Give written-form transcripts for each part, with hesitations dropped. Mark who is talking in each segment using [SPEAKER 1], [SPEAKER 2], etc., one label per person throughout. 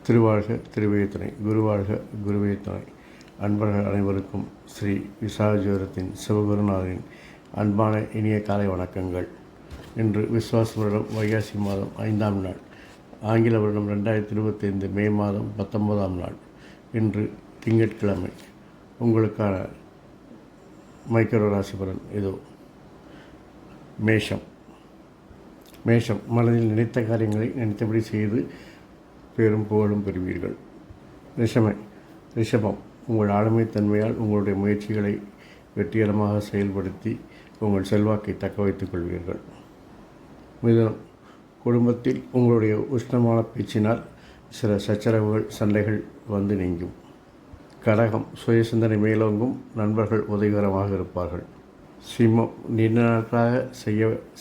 [SPEAKER 1] திருவாழ்க திருவே துணை, குருவாழ்க குருவே துணை. அன்பர்கள் அனைவருக்கும் ஸ்ரீ விசாகஜோதிடத்தின் சிவகுருநாதரின் அன்பான இனிய காலை வணக்கங்கள். இன்று விஸ்வாச வருடம் வைகாசி மாதம் 5ஆம் நாள், ஆங்கில வருடம் 2025 மே மாதம் 19ஆம் நாள். இன்று திங்கட்கிழமை. உங்களுக்கான மைக்ரோ ராசி பலன் இதோ. மேஷம் மனதில் நினைத்த காரியங்களை நினைத்தபடி செய்து பேரும் புகழும் பெறுவீர்கள். ரிஷபம் உங்கள் ஆளுமைத்தன்மையால் உங்களுடைய முயற்சிகளை வெற்றிகரமாக செயல்படுத்தி உங்கள் செல்வாக்கை தக்க வைத்துக் கொள்வீர்கள். மிதுனம் குடும்பத்தில் உங்களுடைய உஷ்ணமான பேச்சினால் சில சச்சரவுகள் சண்டைகள் வந்து நீங்கும். கடகம் சுய சிந்தனை மேலோங்கும், நண்பர்கள் உதவிகரமாக இருப்பார்கள். சிம்மம் நீண்ட நாட்களாக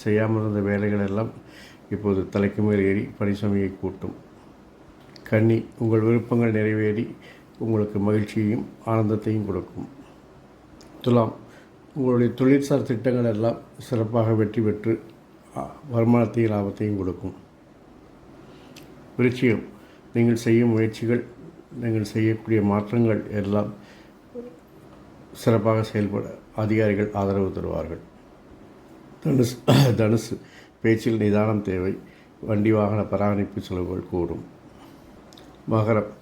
[SPEAKER 1] செய்யாமல் இருந்த வேலைகள் எல்லாம் இப்போது தலைக்கு மேல் ஏறி பணிசுமையை கூட்டும். கன்னி உங்கள் விருப்பங்கள் நிறைவேறி உங்களுக்கு மகிழ்ச்சியையும் ஆனந்தத்தையும் கொடுக்கும். துலாம் உங்களுடைய தொழிற்சார் திட்டங்கள் எல்லாம் சிறப்பாக வெற்றி பெற்று வருமானத்தையும் லாபத்தையும் கொடுக்கும். விருச்சிகம் நீங்கள் செய்யும் முயற்சிகள், நீங்கள் செய்யக்கூடிய மாற்றங்கள் எல்லாம் சிறப்பாக செயல்பட அதிகாரிகள் ஆதரவு தருவார்கள். தனுசு பேச்சில் நிதானம் தேவை, வண்டி வாகன பராமரிப்பு செலவுகள் கூடும். மகரம்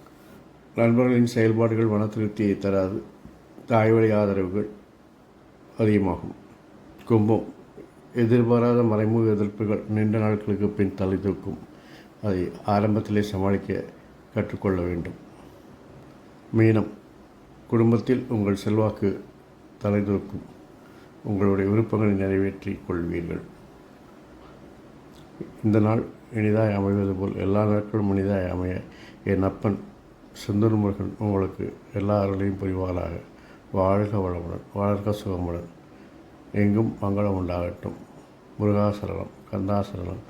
[SPEAKER 1] நண்பர்களின் செயல்பாடுகள் மன திருப்தியை தராது, தாய்வழி ஆதரவுகள் அதிகமாகும். கும்பம் எதிர்பாராத மறைமுக எதிர்ப்புகள் நீண்ட நாட்களுக்கு பின் தலை தூக்கும், அதை ஆரம்பத்திலே சமாளிக்க கற்றுக்கொள்ள வேண்டும். மீனம் குடும்பத்தில் உங்கள் செல்வாக்கு தலை தூக்கும், உங்களுடைய விருப்பங்களை நிறைவேற்றிக் கொள்வீர்கள். இந்த நாள் இனிதாய் அமைவது போல் எல்லா நாட்களும் இனிதாய் அமைய என் அப்பன் செந்தூர் முருகன் உங்களுக்கு எல்லா அருளையும் புரிவாளாக. வாழ்க வளமுடன், வாழ்க சுகமுடன், எங்கும் மங்களம் உண்டாகட்டும். முருகாசரணம், கந்தாசரணம்.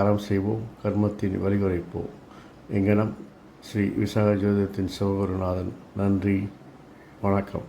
[SPEAKER 1] அறம் செய்வோம், கர்மத்தின் வழிகுறைப்போம். எங்கனம் ஸ்ரீ விசாக ஜோதிடத்தின் சிவகுருநாதன். நன்றி, வணக்கம்.